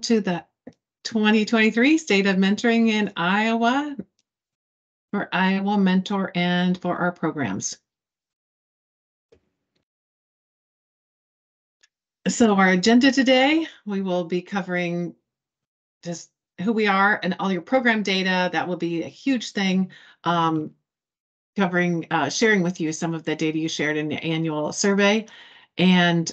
To the 2023 State of Mentoring in Iowa for Iowa Mentor and for our programs. So our agenda today, we will be covering just who we are and all your program data. That will be a huge thing. Covering, sharing with you some of the data you shared in the annual survey. And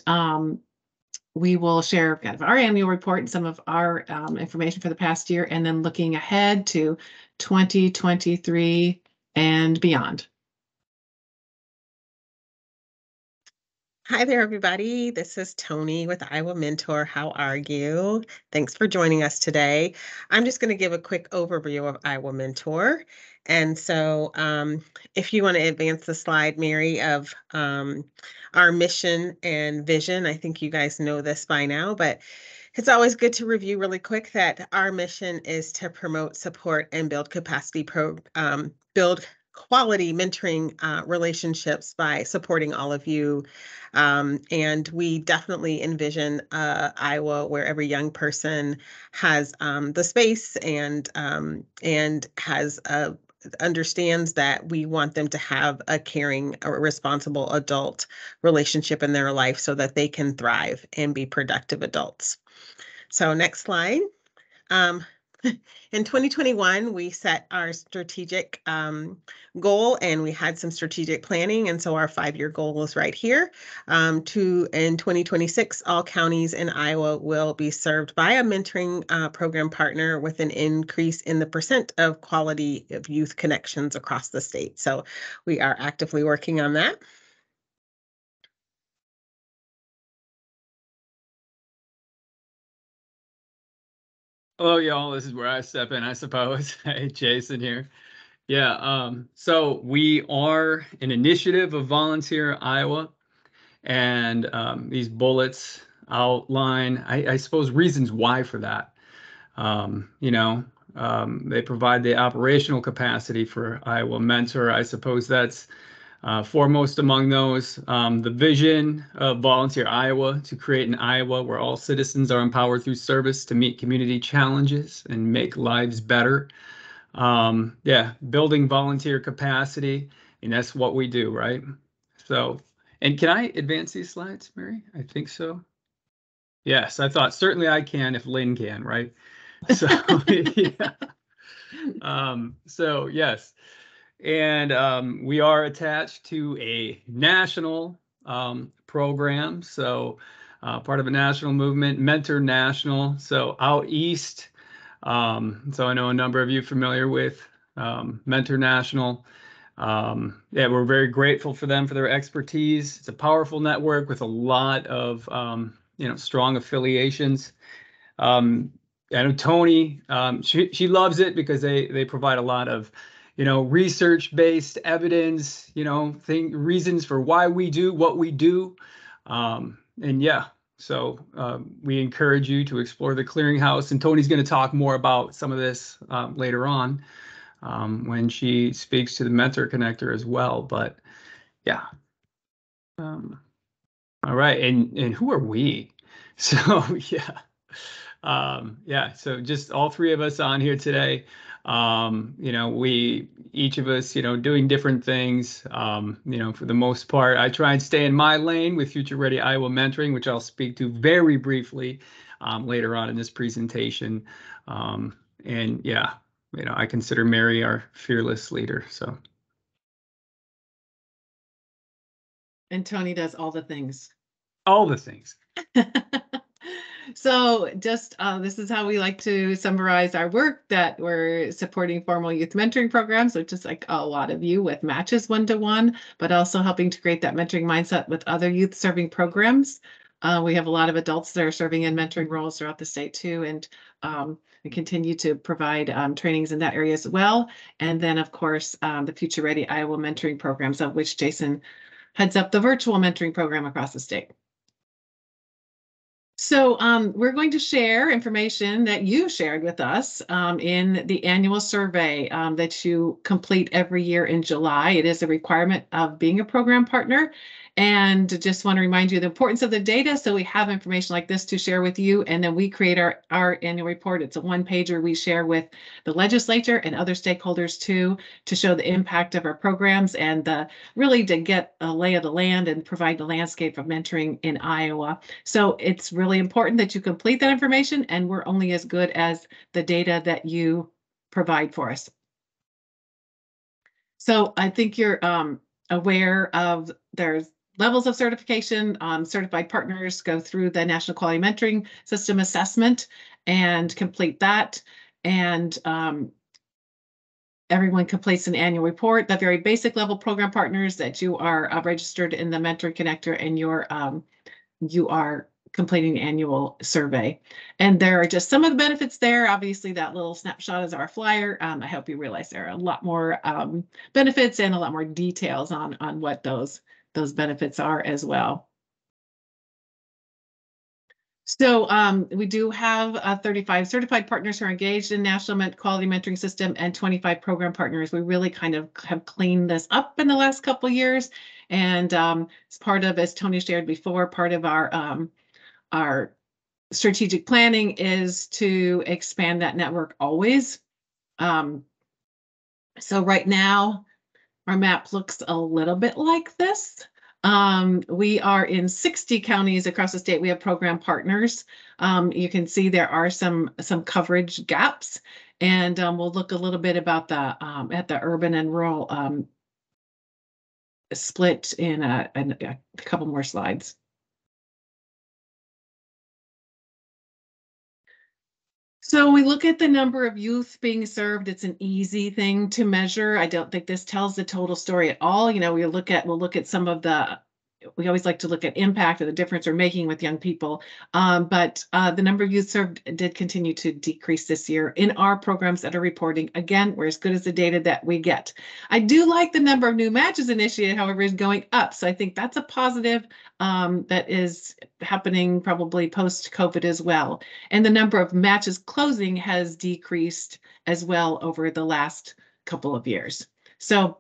we will share kind of our annual report and some of our information for the past year, and then looking ahead to 2023 and beyond. Hi there, everybody. This is Tony with Iowa Mentor. How are you? Thanks for joining us today. I'm just going to give a quick overview of Iowa Mentor. And so if you want to advance the slide, Mary, of our mission and vision, I think you guys know this by now, but it's always good to review really quick that our mission is to promote, support, and build build quality mentoring relationships by supporting all of you. And we definitely envision Iowa where every young person has the space and has understands that we want them to have a caring or responsible adult relationship in their life so that they can thrive and be productive adults. So next slide. In 2021, we set our strategic goal and we had some strategic planning. And so our 5-year goal is right here. In 2026, all counties in Iowa will be served by a mentoring program partner with an increase in the percent of quality of youth connections across the state. So we are actively working on that. Hello, y'all. This is where I step in, I suppose. Hey, Jason here. Yeah, so we are an initiative of Volunteer Iowa, and these bullets outline, I suppose, reasons why for that. They provide the operational capacity for Iowa Mentor. I suppose that's foremost among those, the vision of Volunteer Iowa, to create an Iowa where all citizens are empowered through service to meet community challenges and make lives better. Building volunteer capacity, and that's what we do, right? So, and can I advance these slides, Mary? I think so. Yes, I thought certainly I can if Lynn can, right? So, yeah. So yes. And we are attached to a national program, so part of a national movement, Mentor National. So out east, so I know a number of you familiar with Mentor National. We're very grateful for them for their expertise. It's a powerful network with a lot of strong affiliations. I know Tony, she loves it because they provide a lot of research-based evidence, reasons for why we do what we do. So we encourage you to explore the clearinghouse, and Tony's going to talk more about some of this later on when she speaks to the Mentor Connector as well. But yeah. All right. And who are we? So yeah. So just all three of us on here today. We each of us, doing different things. For the most part, I try and stay in my lane with Future Ready Iowa Mentoring, which I'll speak to very briefly later on in this presentation. I consider Mary our fearless leader. So. And Tony does all the things. All the things. So just this is how we like to summarize our work, that we're supporting formal youth mentoring programs, which is like a lot of you, with matches 1-to-1, but also helping to create that mentoring mindset with other youth serving programs. We have a lot of adults that are serving in mentoring roles throughout the state too, and we continue to provide trainings in that area as well. And then of course, the Future Ready Iowa mentoring programs, of which Jason heads up the virtual mentoring program across the state. So we're going to share information that you shared with us in the annual survey that you complete every year in July. It is a requirement of being a program partner. And just want to remind you the importance of the data. So we have information like this to share with you. And then we create our annual report. It's a one-pager we share with the legislature and other stakeholders too, to show the impact of our programs and really to get a lay of the land and provide the landscape of mentoring in Iowa. So it's really important that you complete that information, and we're only as good as the data that you provide for us. So I think you're aware of there's levels of certification. Certified partners go through the National Quality Mentoring System assessment and complete that. And everyone completes an annual report. The very basic level program partners that you are registered in the Mentoring Connector, and you are completing an annual survey. And there are just some of the benefits there. Obviously, that little snapshot is our flyer. I hope you realize there are a lot more benefits and a lot more details on what those benefits are as well. So we do have 35 certified partners who are engaged in National Quality Mentoring System and 25 program partners. We really kind of have cleaned this up in the last couple of years. And it's part of, as Tony shared before, part of our strategic planning is to expand that network always. So right now, our map looks a little bit like this. We are in 60 counties across the state. We have program partners. You can see there are some coverage gaps, and we'll look a little bit about the at the urban and rural split in a couple more slides. So we look at the number of youth being served. It's an easy thing to measure. I don't think this tells the total story at all. You know, we'll look at some of the, we always like to look at impact or the difference we're making with young people. But the number of youth served did continue to decrease this year in our programs that are reporting. Again, we're as good as the data that we get. I do like the number of new matches initiated, however, is going up. So I think that's a positive that is happening probably post-COVID as well. And the number of matches closing has decreased as well over the last couple of years. So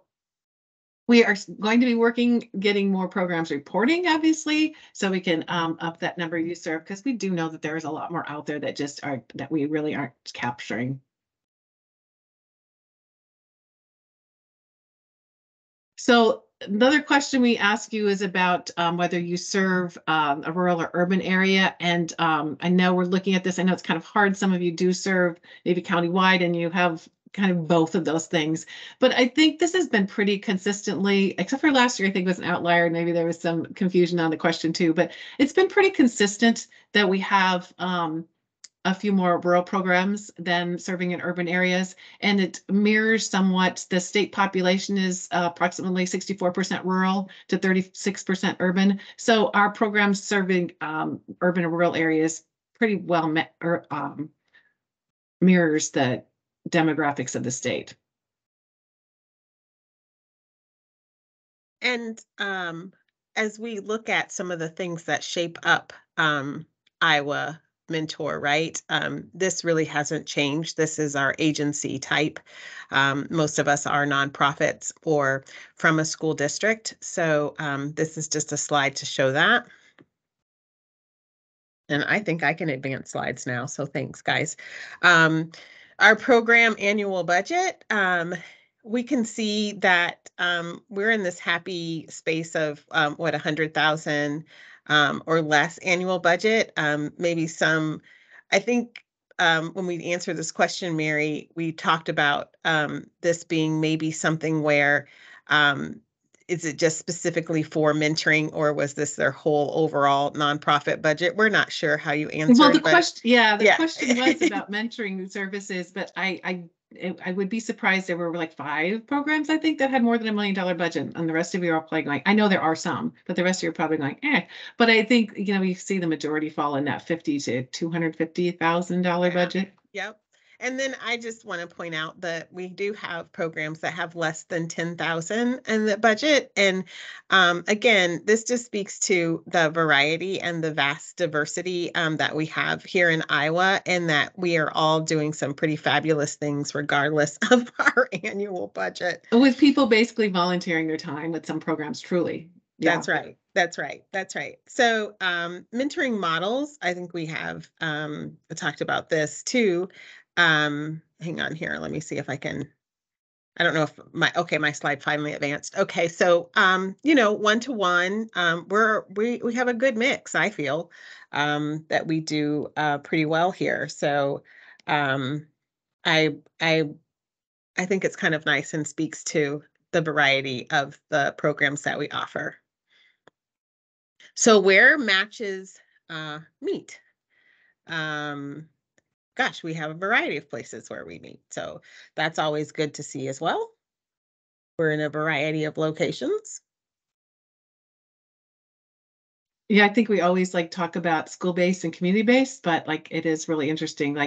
we are going to be working, getting more programs reporting, obviously, so we can up that number you serve, because we do know that there's a lot more out there that just that we really aren't capturing. So another question we ask you is about whether you serve a rural or urban area. And I know we're looking at this. I know it's kind of hard. Some of you do serve maybe countywide and you have kind of both of those things. But I think this has been pretty consistently, except for last year, I think was an outlier. Maybe there was some confusion on the question too, but it's been pretty consistent that we have a few more rural programs than serving in urban areas. And it mirrors somewhat, the state population is approximately 64% rural to 36% urban. So our programs serving urban and rural areas pretty well mirrors the demographics of the state. And as we look at some of the things that shape up Iowa Mentor, right? This really hasn't changed. This is our agency type. Most of us are nonprofits or from a school district. So this is just a slide to show that. And I think I can advance slides now. So thanks, guys. Our program annual budget, we can see that we're in this happy space of what, 100,000 or less annual budget. Maybe some, I think when we answered this question, Mary, we talked about this being maybe something where is it just specifically for mentoring, or was this their whole overall nonprofit budget? We're not sure how you answered. Well, the question was about mentoring services, but I would be surprised there were like 5 programs, I think, that had more than $1 million budget, and the rest of you are probably going, I know there are some, but the rest of you are probably going, eh. But I think, you know, we see the majority fall in that $50,000 to $250,000 budget. Yep. And then I just want to point out that we do have programs that have less than 10,000 in the budget. And again, this just speaks to the variety and the vast diversity that we have here in Iowa, and that we are all doing some pretty fabulous things regardless of our annual budget. With people basically volunteering their time with some programs, truly. Yeah. That's right. That's right. That's right. So mentoring models, I think we have talked about this too. Hang on here. Let me see if I can. I don't know if my slide finally advanced. Okay, so one-to-one, we have a good mix, I feel, that we do pretty well here. So I think it's kind of nice and speaks to the variety of the programs that we offer. So where matches meet? Gosh, we have a variety of places where we meet. So that's always good to see as well. We're in a variety of locations. Yeah, I think we always talk about school-based and community-based, but it is really interesting.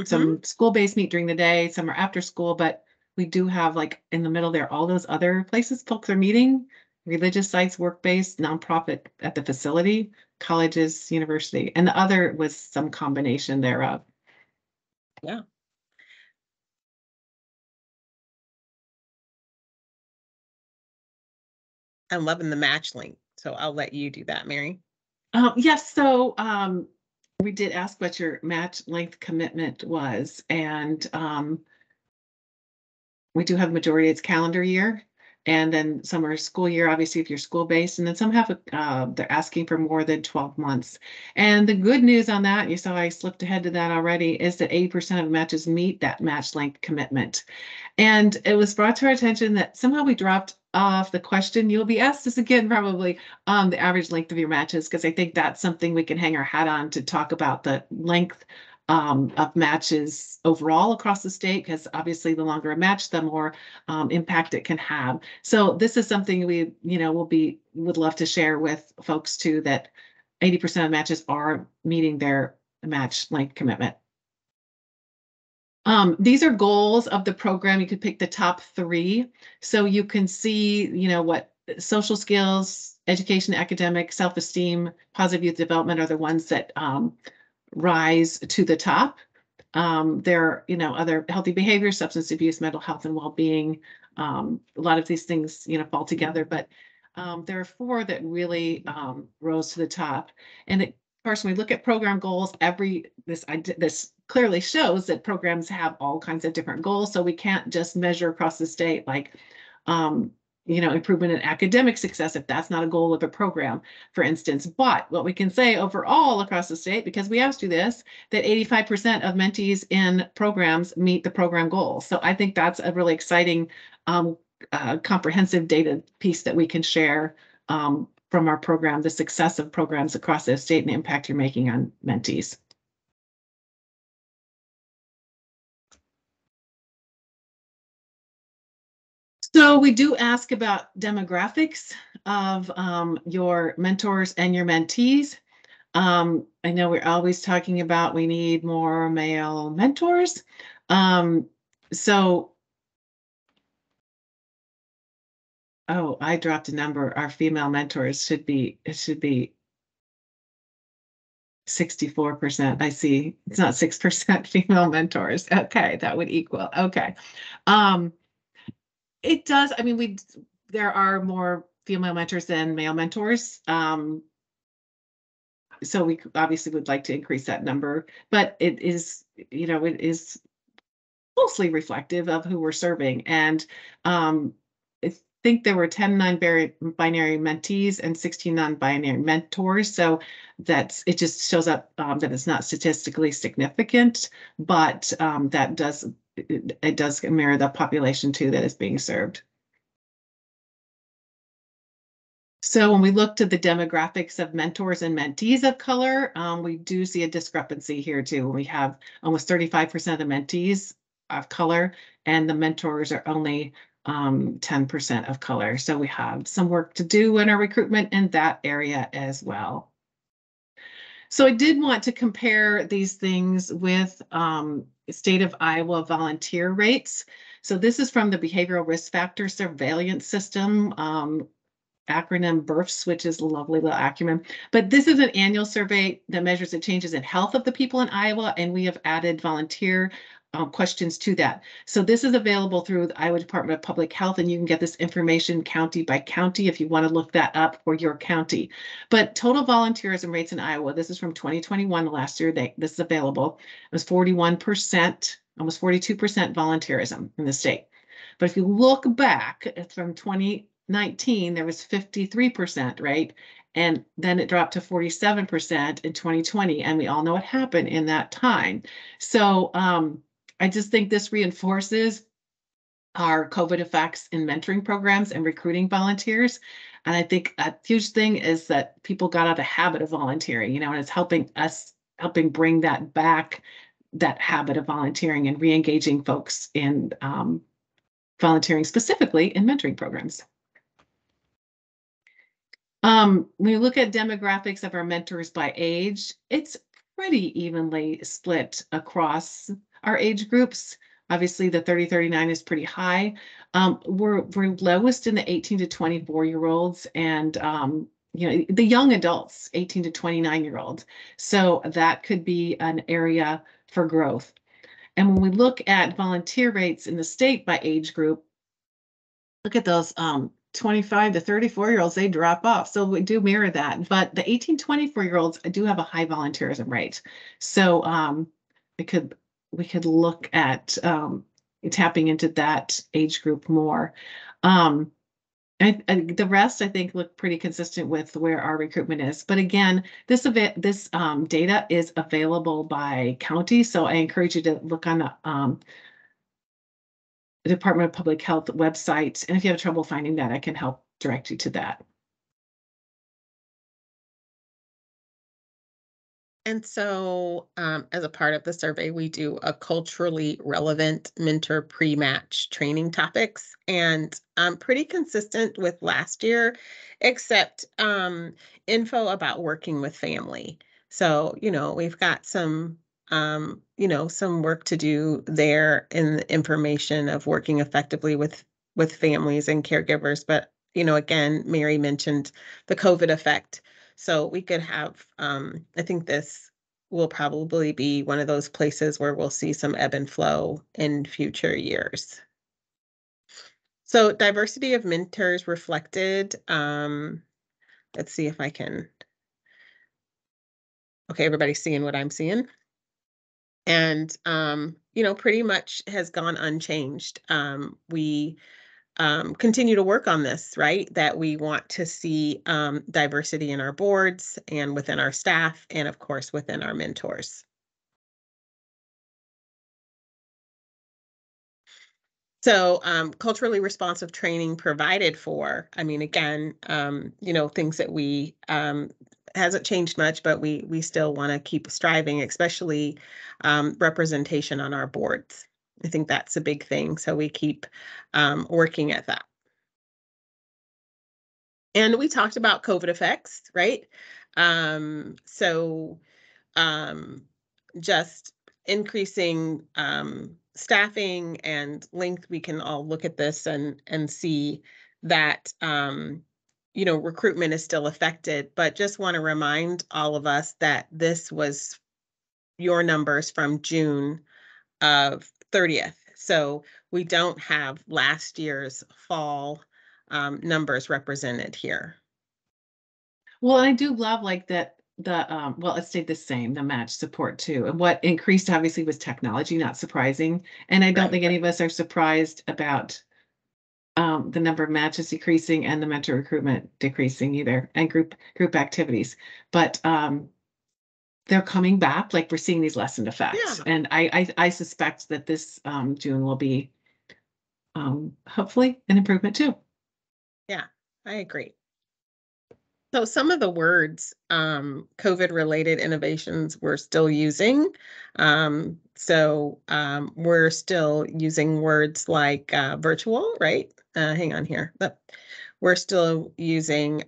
Some school-based meet during the day, some are after school, but we do have in the middle there, all those other places folks are meeting, religious sites, work-based, nonprofit at the facility, colleges, university, and the other was some combination thereof. Yeah. I'm loving the match link, so I'll let you do that, Mary. Yes, so we did ask what your match length commitment was, and we do have majority it's calendar year, and then some are school year, obviously if you're school based, and then some have they're asking for more than 12 months. And the good news on that, you saw I slipped ahead to that already, is that 80% of matches meet that match length commitment. And it was brought to our attention that somehow we dropped off the question. You'll be asked this again probably, the average length of your matches, because I think that's something we can hang our hat on to talk about the length of matches overall across the state, because obviously the longer a match, the more impact it can have. So this is something we, would love to share with folks too, that 80% of matches are meeting their match length commitment. These are goals of the program. You could pick the top 3. So you can see, what social skills, education, academic, self-esteem, positive youth development are the ones that rise to the top. There are, other healthy behavior, substance abuse, mental health, and well-being. A lot of these things, fall together, but there are 4 that really rose to the top. And of course, when we look at program goals, this clearly shows that programs have all kinds of different goals. So we can't just measure across the state improvement in academic success if that's not a goal of a program, for instance. But what we can say overall across the state, because we asked you this, that 85% of mentees in programs meet the program goals. So I think that's a really exciting comprehensive data piece that we can share from our program, the success of programs across the state and the impact you're making on mentees. So we do ask about demographics of your mentors and your mentees. I know we're always talking about we need more male mentors. Oh, I dropped a number. Our female mentors should be 64%. I see. It's not 6% female mentors. Okay, that would equal. Okay. It does. I mean, there are more female mentors than male mentors. So we obviously would like to increase that number, but it is, it is mostly reflective of who we're serving. And I think there were 10 non-binary mentees and 16 non-binary mentors. So it just shows up that it's not statistically significant, but that does it does mirror the population too that is being served. So when we looked at the demographics of mentors and mentees of color, we do see a discrepancy here too. We have almost 35% of the mentees of color, and the mentors are only 10% of color. So we have some work to do in our recruitment in that area as well. So I did want to compare these things with state of Iowa volunteer rates. So this is from the Behavioral Risk Factor Surveillance System, acronym BERFS, which is a lovely little acronym. But this is an annual survey that measures the changes in health of the people in Iowa, and we have added volunteer questions to that. So this is available through the Iowa Department of Public Health, and you can get this information county by county if you want to look that up for your county. But total volunteerism rates in Iowa, this is from 2021, last year, this is available, it was 41%, almost 42% volunteerism in the state. But if you look back, it's from 2019, there was 53%, right? And then it dropped to 47% in 2020, and we all know what happened in that time. So I just think this reinforces our COVID effects in mentoring programs and recruiting volunteers. And I think a huge thing is that people got out of habit of volunteering, and it's helping bring that back, that habit of volunteering and re-engaging folks in volunteering, specifically in mentoring programs. When you look at demographics of our mentors by age, it's pretty evenly split across our age groups. Obviously, the 30-39 is pretty high. We're lowest in the 18 to 24-year-olds and the young adults, 18 to 29-year-olds. So that could be an area for growth. And when we look at volunteer rates in the state by age group, look at those 25 to 34-year-olds, they drop off. So we do mirror that. But the 18 to 24-year-olds do have a high volunteerism rate. So we could look at tapping into that age group more. The rest, I think, look pretty consistent with where our recruitment is. But again, this data is available by county. So I encourage you to look on the Department of Public Health website. And if you have trouble finding that, I can help direct you to that. And so as a part of the survey, we do a culturally relevant mentor pre-match training topics, and pretty consistent with last year, except info about working with family. So, we've got some some work to do there in the information of working effectively with families and caregivers. But, again, Mary mentioned the COVID effect. So we could have, I think this will probably be one of those places where we'll see some ebb and flow in future years. So diversity of mentors reflected. Let's see if I can. Okay, everybody's seeing what I'm seeing. And, pretty much has gone unchanged. We continue to work on this, right? That we want to see diversity in our boards and within our staff, and of course, within our mentors. So culturally responsive training provided for, again, things that we hasn't changed much, but we still want to keep striving, especially representation on our boards. I think that's a big thing. So we keep working at that. And we talked about COVID effects, right? Just increasing staffing and length, we can all look at this and see that recruitment is still affected, but just want to remind all of us that this was your numbers from June of 30th. So we don't have last year's fall numbers represented here. Well, I do love that it stayed the same, the match support too. And what increased obviously was technology, not surprising. And I don't think any of us are surprised about the number of matches decreasing and the mentor recruitment decreasing either, and group activities. But they're coming back, like we're seeing these lessened effects. Yeah. And I suspect that this June will be hopefully an improvement too. Yeah, I agree. So some of the words, COVID-related innovations we're still using. We're still using words like virtual, right? Hang on here. We're still using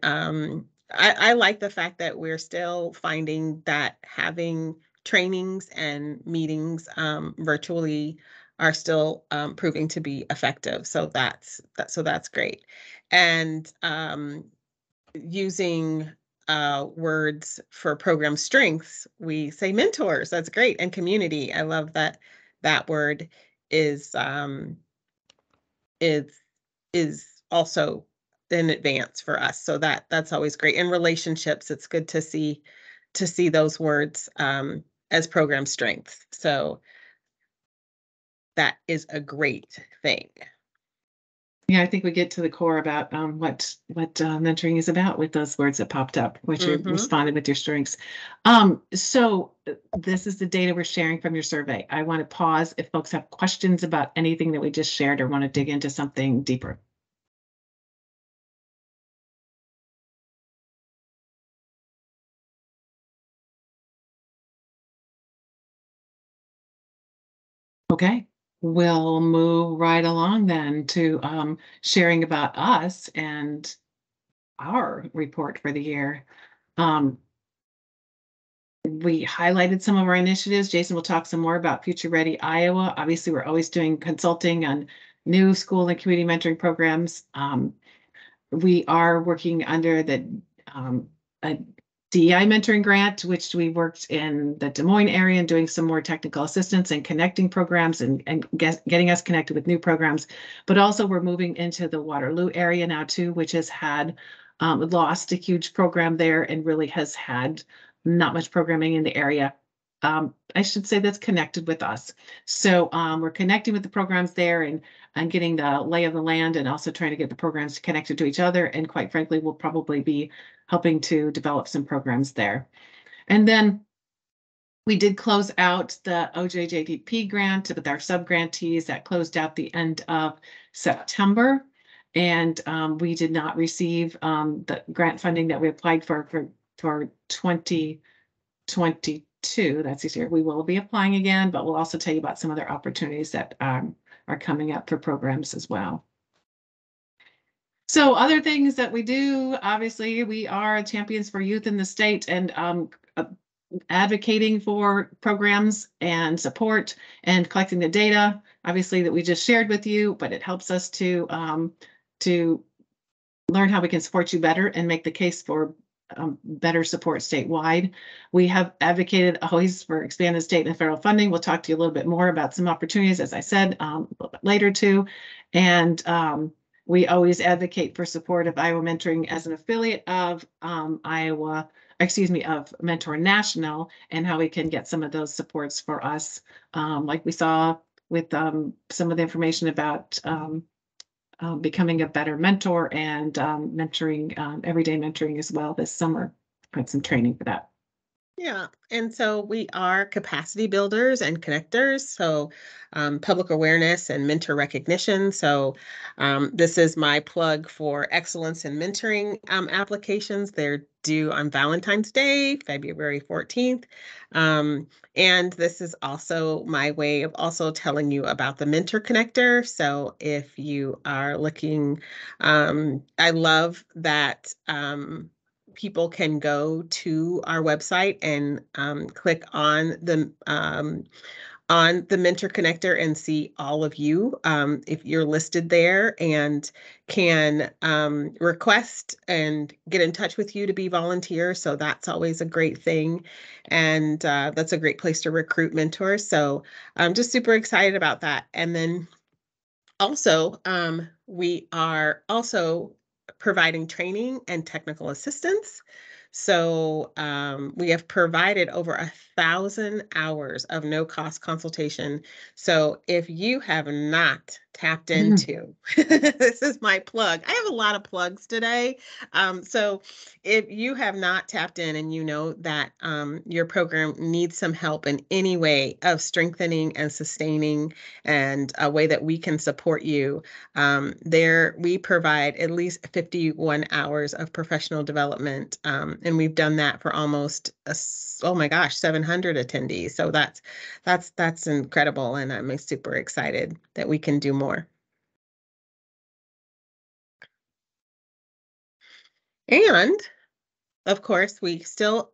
I like the fact that we're still finding that having trainings and meetings virtually are still proving to be effective. So that's great. And using words for program strengths, we say mentors. That's great. And community. I love that that word is is is also in advance for us. So that's always great. In relationships, it's good to see those words as program strengths. So that is a great thing. Yeah, I think we get to the core about what mentoring is about with those words that popped up, which you responded with your strengths. So this is the data we're sharing from your survey. I want to pause if folks have questions about anything that we just shared or want to dig into something deeper. Okay, we'll move right along then to sharing about us and our report for the year. We highlighted some of our initiatives. Jason will talk some more about Future Ready Iowa. Obviously, we're always doing consulting on new school and community mentoring programs. We are working under the a DEI mentoring grant, which we worked in the Des Moines area and doing some more technical assistance and connecting programs and getting us connected with new programs. But also we're moving into the Waterloo area now too, which has had lost a huge program there and really has had not much programming in the area. I should say that's connected with us. So we're connecting with the programs there and getting the lay of the land and also trying to get the programs connected to each other. And quite frankly, we'll probably be helping to develop some programs there. And then we did close out the OJJDP grant with our subgrantees. That closed out the end of September. And we did not receive the grant funding that we applied for 2022. That's this year. We will be applying again, but we'll also tell you about some other opportunities that are coming up for programs as well. So other things that we do, obviously, we are champions for youth in the state and advocating for programs and support and collecting the data, obviously, that we just shared with you, but it helps us to learn how we can support you better and make the case for better support statewide. We have advocated always for expanded state and federal funding. We'll talk to you a little bit more about some opportunities, as I said, a little bit later too. And we always advocate for support of Iowa Mentoring as an affiliate of of Mentor National and how we can get some of those supports for us, like we saw with some of the information about becoming a better mentor and mentoring, everyday mentoring as well this summer. Had some training for that. Yeah, and so we are capacity builders and connectors, so public awareness and mentor recognition. So this is my plug for excellence in mentoring applications. They're due on Valentine's Day, February 14th. And this is also my way of also telling you about the Mentor Connector. So if you are looking, I love that people can go to our website and click on the Mentor Connector and see all of you if you're listed there, and can request and get in touch with you to be volunteers. So that's always a great thing. And that's a great place to recruit mentors. So I'm just super excited about that. And then also, we are also providing training and technical assistance. So we have provided over 1,000 hours of no-cost consultation. So if you have not tapped into, this is my plug. I have a lot of plugs today. So if you have not tapped in and you know that your program needs some help in any way of strengthening and sustaining and a way that we can support you, there we provide at least 51 hours of professional development. And we've done that for almost, oh my gosh, 700 attendees. So that's incredible. And I'm super excited that we can do more. And Of course, we still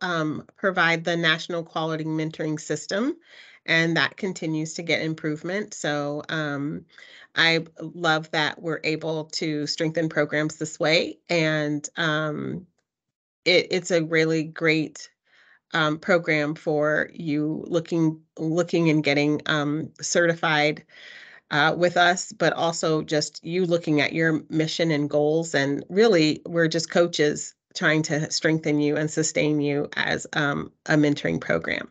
provide the National Quality Mentoring System, and that continues to get improvement. So I love that we're able to strengthen programs this way, and it's a really great program for you looking and getting certified with us, but also just you looking at your mission and goals. And really, we're just coaches trying to strengthen you and sustain you as a mentoring program.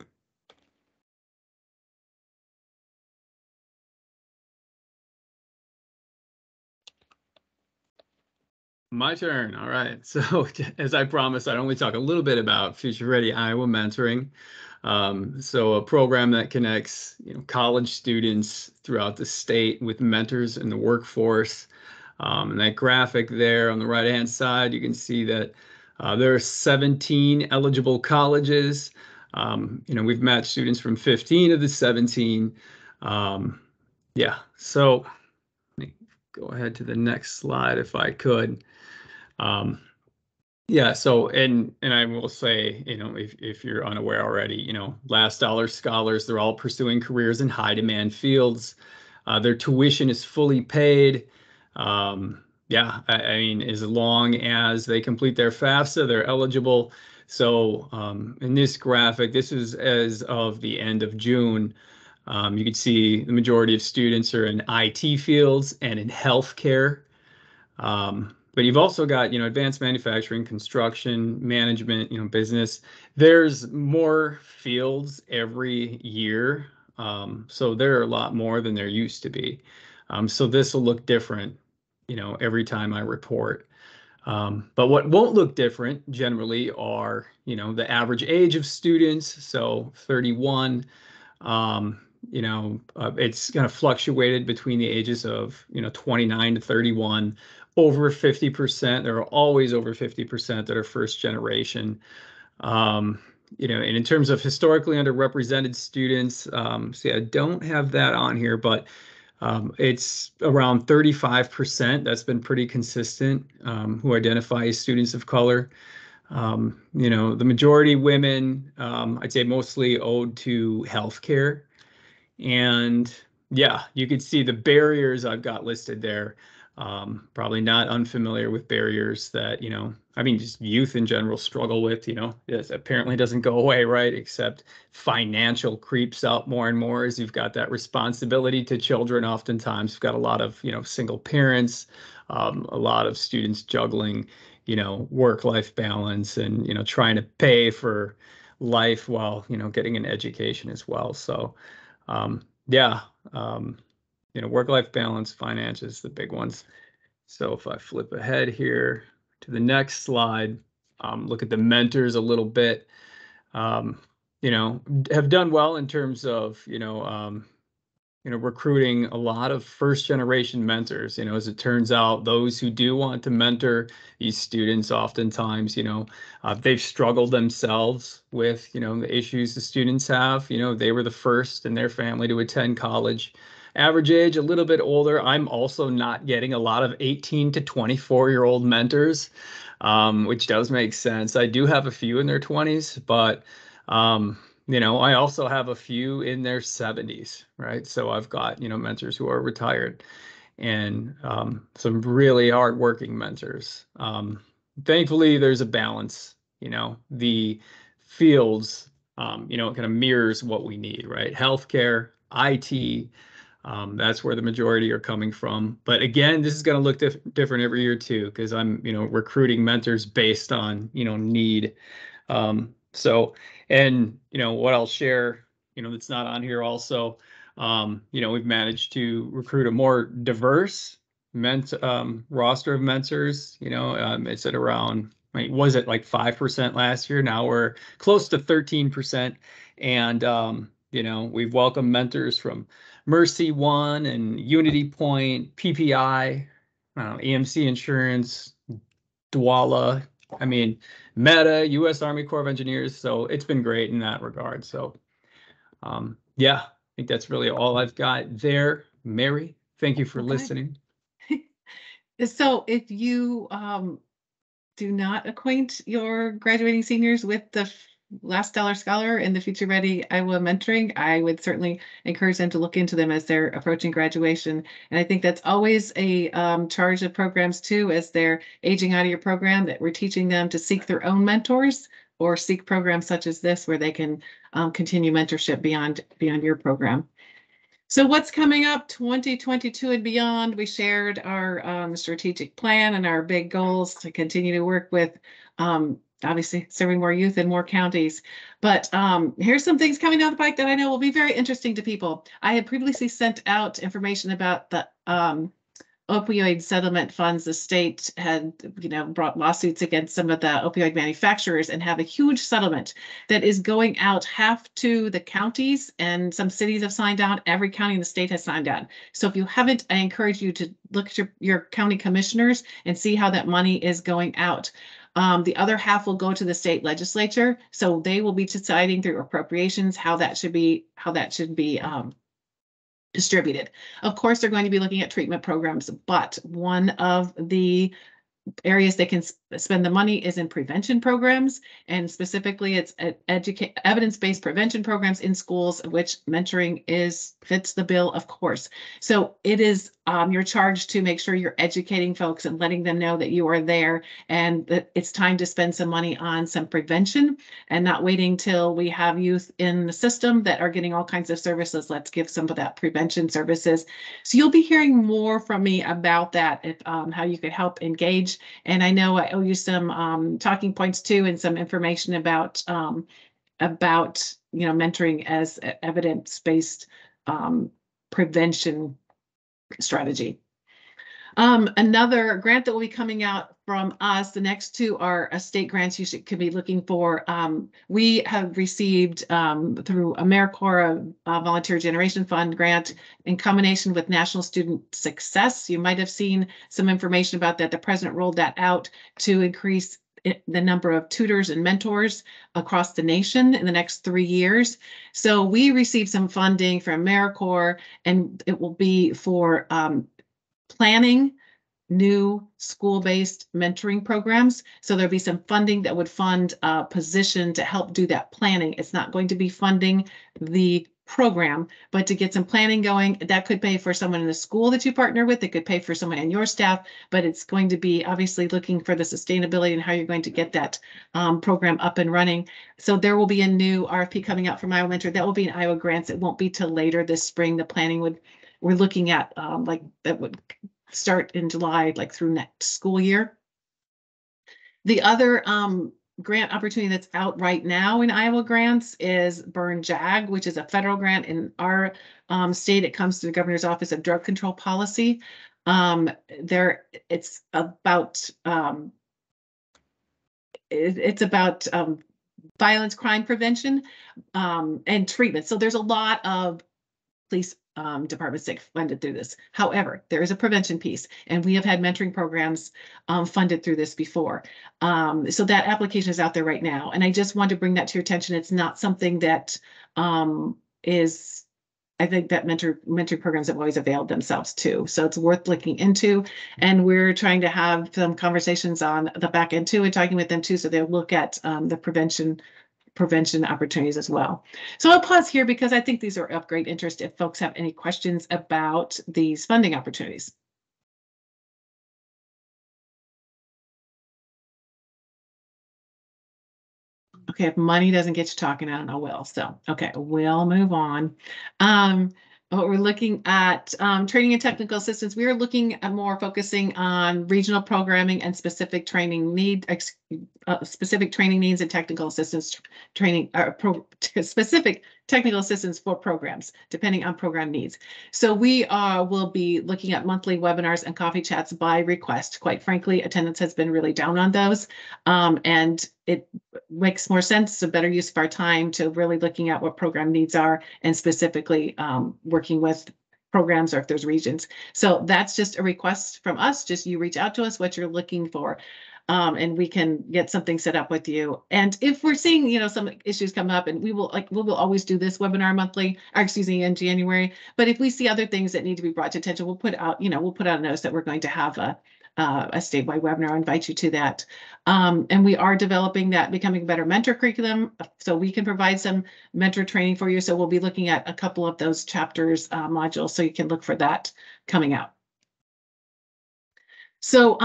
My turn. All right. So as I promised, I'd only talk a little bit about Future Ready Iowa Mentoring. So a program that connects, college students throughout the state with mentors in the workforce. And that graphic there on the right-hand side, you can see that there are 17 eligible colleges. We've matched students from 15 of the 17. Yeah. So let me go ahead to the next slide if I could. Yeah, so and I will say, if you're unaware already, last dollar scholars, they're all pursuing careers in high demand fields. Their tuition is fully paid. Yeah, I mean, as long as they complete their FAFSA, they're eligible. So in this graphic, this is as of the end of June. You can see the majority of students are in IT fields and in healthcare. But you've also got, advanced manufacturing, construction, management, business. There's more fields every year. So there are a lot more than there used to be. So this will look different, every time I report. But what won't look different generally are, the average age of students. So 31. It's kind of fluctuated between the ages of 29 to 31. Over 50%, there are always over 50% that are first generation. And in terms of historically underrepresented students, see, I don't have that on here, but it's around 35%. That's been pretty consistent, who identify as students of color. The majority women, I'd say mostly owed to healthcare. And yeah, you can see the barriers I've got listed there. Probably not unfamiliar with barriers that, just youth in general struggle with, this apparently doesn't go away, right? Except financial creeps up more and more as you've got that responsibility to children. Oftentimes, you've got a lot of, single parents, a lot of students juggling, work-life balance and, trying to pay for life while, getting an education as well. So, yeah, work-life balance, finances, the big ones. So if I flip ahead here to the next slide, look at the mentors a little bit, have done well in terms of, recruiting a lot of first generation mentors. As it turns out, those who do want to mentor these students oftentimes, they've struggled themselves with, the issues the students have. They were the first in their family to attend college. Average age, a little bit older. I'm also not getting a lot of 18 to 24-year-old mentors, which does make sense. I do have a few in their 20s, but I also have a few in their 70s, right? So I've got, mentors who are retired and some really hardworking mentors. Thankfully, there's a balance, the fields, it kind of mirrors what we need, right? Healthcare, IT, that's where the majority are coming from. But again, this is going to look different every year too, because I'm, recruiting mentors based on, need. And what I'll share, that's not on here also, we've managed to recruit a more diverse roster of mentors. It's at around, was it like 5% last year? Now we're close to 13%. And, we've welcomed mentors from Mercy One and Unity Point, PPI, EMC Insurance, Dwala, Meta, U.S. Army Corps of Engineers. So it's been great in that regard. So yeah, I think that's really all I've got there. Mary, thank you for listening. So if you do not acquaint your graduating seniors with the Last Dollar Scholar and the Future Ready Iowa Mentoring, I would certainly encourage them to look into them as they're approaching graduation. And I think that's always a charge of programs too, as they're aging out of your program, that we're teaching them to seek their own mentors or seek programs such as this where they can continue mentorship beyond your program. So what's coming up 2022 and beyond? We shared our strategic plan and our big goals to continue to work with obviously serving more youth in more counties. But here's some things coming down the pike that I know will be very interesting to people. I had previously sent out information about the opioid settlement funds. The state had, brought lawsuits against some of the opioid manufacturers and have a huge settlement that is going out half to the counties, and some cities have signed on. Every county in the state has signed on. So if you haven't, I encourage you to look at your county commissioners and see how that money is going out. The other half will go to the state legislature, so they will be deciding through appropriations how that should be distributed. Of course, they're going to be looking at treatment programs, but one of the areas they can spend the money is in prevention programs, and specifically it's evidence-based prevention programs in schools, which mentoring fits the bill, of course. So it is your charge to make sure you're educating folks and letting them know that you are there and that it's time to spend some money on some prevention and not waiting till we have youth in the system that are getting all kinds of services. Let's give some of that prevention services. So you'll be hearing more from me about that, if how you could help engage. And I know I owe you some talking points too, and some information about mentoring as evidence-based prevention strategy. Another grant that will be coming out from us, the next two are state grants you could be looking for. We have received through AmeriCorps a Volunteer Generation Fund grant in combination with National Student Success. You might have seen some information about that. The president rolled that out to increase the number of tutors and mentors across the nation in the next 3 years. So we received some funding from AmeriCorps, and it will be for planning new school-based mentoring programs. So there'll be some funding that would fund a position to help do that planning. It's not going to be funding the program, but to get some planning going, that could pay for someone in the school that you partner with. It could pay for someone in your staff, but it's going to be obviously looking for the sustainability and how you're going to get that program up and running. So there will be a new RFP coming out from Iowa Mentor. That will be in Iowa Grants. It won't be till later this spring. The planning we're looking at that would start in July, through next school year. The other grant opportunity that's out right now in Iowa Grants is Burn JAG, which is a federal grant in our state. It comes to the Governor's Office of Drug Control Policy. It's about violence, crime prevention, and treatment. So there's a lot of police departments that funded through this. However, there is a prevention piece, and we have had mentoring programs funded through this before. So that application is out there right now, and I just want to bring that to your attention. It's not something that I think that mentoring programs have always availed themselves to. So it's worth looking into, and we're trying to have some conversations on the back end too, and talking with them too, so they'll look at the prevention opportunities as well. So I'll pause here because I think these are of great interest if folks have any questions about these funding opportunities. Okay, if money doesn't get you talking, I don't know will. So, okay, we'll move on. What we're looking at training and technical assistance. We are looking at more focusing on regional programming and specific training needs and technical assistance training, specific technical assistance for programs, depending on program needs. So we will be looking at monthly webinars and coffee chats by request. Quite frankly, attendance has been really down on those, and it makes more sense. It's a better use of our time to really looking at what program needs are and specifically working with programs or if there's regions. So that's just a request from us. Just you reach out to us what you're looking for. And we can get something set up with you. And if we're seeing, some issues come up, and we will always do this webinar monthly, or excuse me, in January. But if we see other things that need to be brought to attention, we'll put out a notice that we're going to have a statewide webinar. I invite you to that. And we are developing that Becoming a Better Mentor curriculum, so we can provide some mentor training for you. So we'll be looking at a couple of those chapters, modules, so you can look for that coming out. So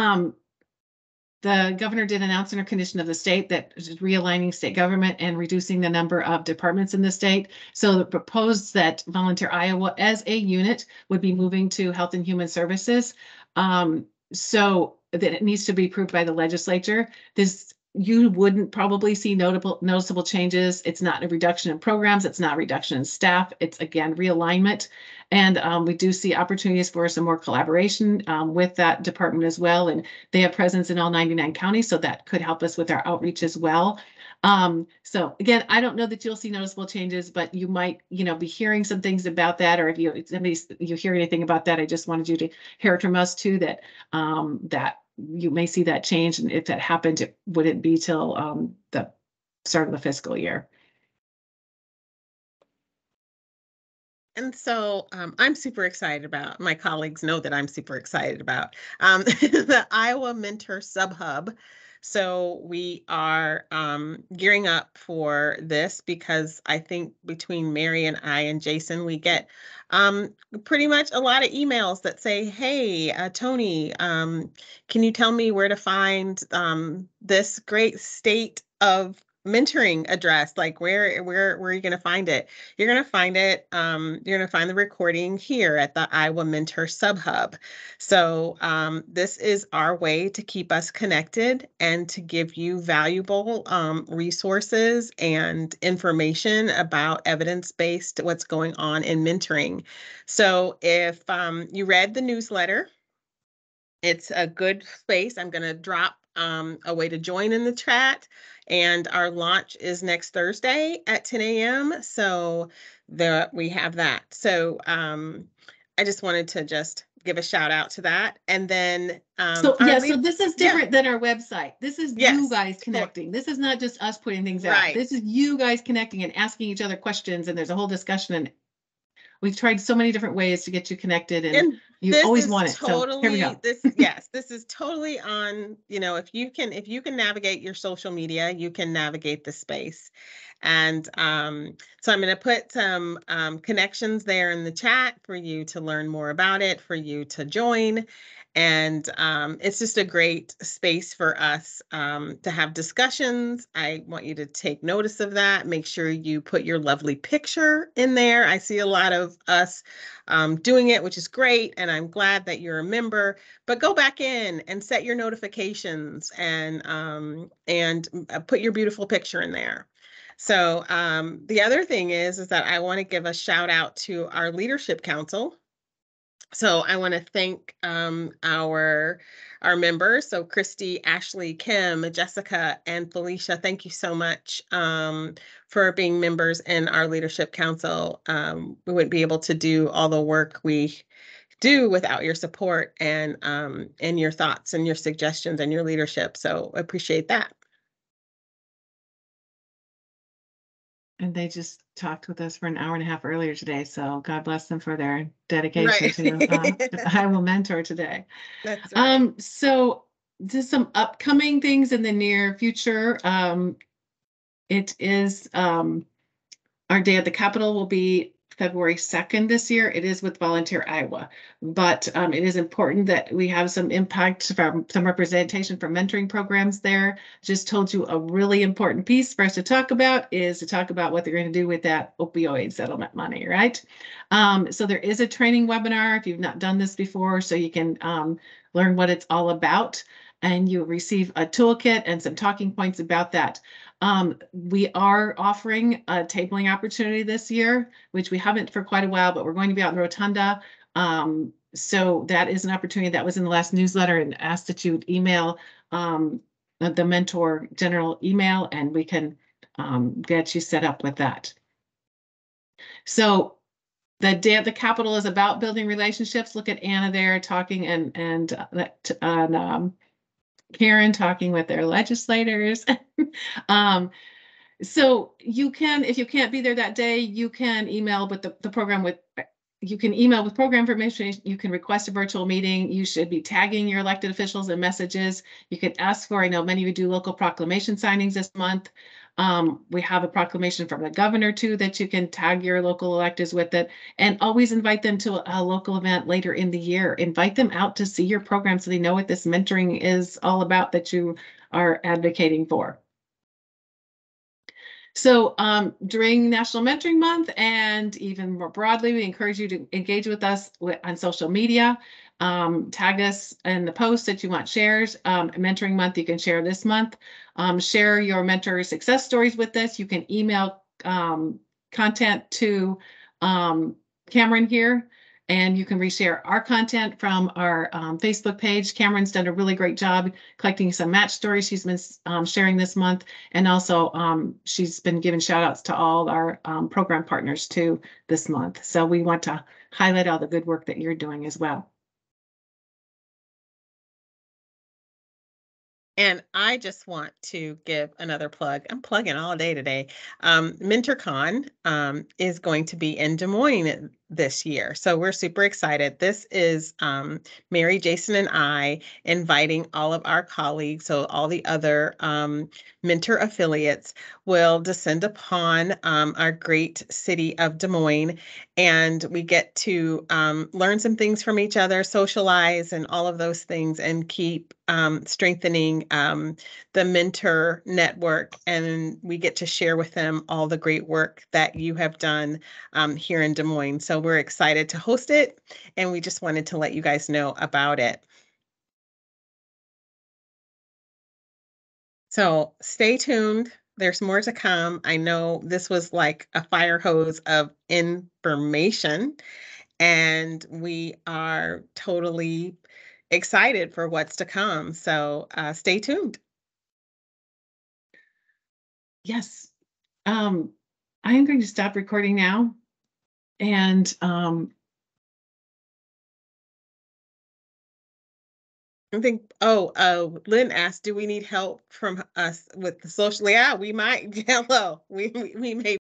the governor did announce in her condition of the state that is realigning state government and reducing the number of departments in the state. So it proposed that Volunteer Iowa as a unit would be moving to Health and Human Services. So that it needs to be approved by the legislature. You wouldn't probably see noticeable changes. It's not a reduction in programs. It's not a reduction in staff. It's, again, realignment. And we do see opportunities for some more collaboration with that department as well. And they have presence in all 99 counties, so that could help us with our outreach as well. So again, I don't know that you'll see noticeable changes, but you might, be hearing some things about that. Or if you hear anything about that, I just wanted you to hear it from us too, that that you may see that change. And if that happened, it wouldn't be till the start of the fiscal year. And so I'm super excited about, my colleagues know that I'm super excited about the Iowa Mentor Subhub. So we are gearing up for this because I think between Mary and I and Jason, we get pretty much a lot of emails that say, hey, Tony, can you tell me where to find this great state of mentoring address? Like where are you going to find it? You're going to find it. You're going to find the recording here at the Iowa Mentor Subhub. So this is our way to keep us connected and to give you valuable resources and information about evidence-based what's going on in mentoring. So if you read the newsletter, it's a good space. I'm going to drop a way to join in the chat. And our launch is next Thursday at 10 a.m. So we have that. So I just wanted to just give a shout out to that. And then so this is different than our website. This is you guys connecting. This is not just us putting things out. This is you guys connecting and asking each other questions, and there's a whole discussion, and we've tried so many different ways to get you connected, and you always want it. Totally, so here we go. This is totally on, if you can navigate your social media, you can navigate the space. And so I'm going to put some connections there in the chat for you to learn more about it, for you to join. And it's just a great space for us to have discussions. I want you to take notice of that. Make sure you put your lovely picture in there. I see a lot of us doing it, which is great. And I'm glad that you're a member. But go back in and set your notifications and put your beautiful picture in there. So the other thing is that I want to give a shout out to our Leadership Council. So I want to thank our members. So Christy, Ashley, Kim, Jessica, and Felicia, thank you so much for being members in our Leadership Council. We wouldn't be able to do all the work we do without your support and your thoughts and your suggestions and your leadership. So I appreciate that. And they just talked with us for an hour and a half earlier today. So God bless them for their dedication to Iowa Mentor today. That's right. So just some upcoming things in the near future. It is our Day at the Capitol will be February 2nd this year. It is with Volunteer Iowa, but it is important that we have some impact from some representation from mentoring programs there. Just told you a really important piece for us to talk about is to talk about what they're going to do with that opioid settlement money, right? So there is a training webinar if you've not done this before, so you can learn what it's all about, and you'll receive a toolkit and some talking points about that. We are offering a tabling opportunity this year, which we haven't for quite a while, but we're going to be out in the Rotunda. So that is an opportunity that was in the last newsletter, and asked that you email the mentor general email, and we can get you set up with that. So the Day at the Capitol is about building relationships. Look at Anna there talking and Karen talking with their legislators. So you can, if you can't be there that day, you can email with the program with you can email with program information. You can request a virtual meeting. You should be tagging your elected officials in messages. You can ask for, I know many of you do local proclamation signings this month. We have a proclamation from the governor too that you can tag your local electeds with it, and always invite them to a local event later in the year. Invite them out to see your program so they know what this mentoring is all about that you are advocating for. So during National Mentoring Month and even more broadly, we encourage you to engage with us on social media. Tag us in the posts that you want shares. Mentoring Month, you can share this month. Share your mentor success stories with us. You can email content to Cameron here, and you can reshare our content from our Facebook page. Cameron's done a really great job collecting some match stories she's been sharing this month. And also she's been giving shout outs to all our program partners too this month. So we want to highlight all the good work that you're doing as well. And I just want to give another plug. I'm plugging all day today. MentorCon is going to be in Des Moines this year. So we're super excited. This is Mary, Jason, and I inviting all of our colleagues. So all the other Mentor affiliates will descend upon our great city of Des Moines. And we get to learn some things from each other, socialize, and all of those things, and keep strengthening the mentor network. And we get to share with them all the great work that you have done here in Des Moines. So we're excited to host it, and we just wanted to let you guys know about it. So stay tuned. There's more to come. I know this was like a fire hose of information, and we are totally excited for what's to come. So stay tuned. Yes. I am going to stop recording now. And I think, Lynn asked, do we need help from us with the social? Yeah, we might. Hello, we may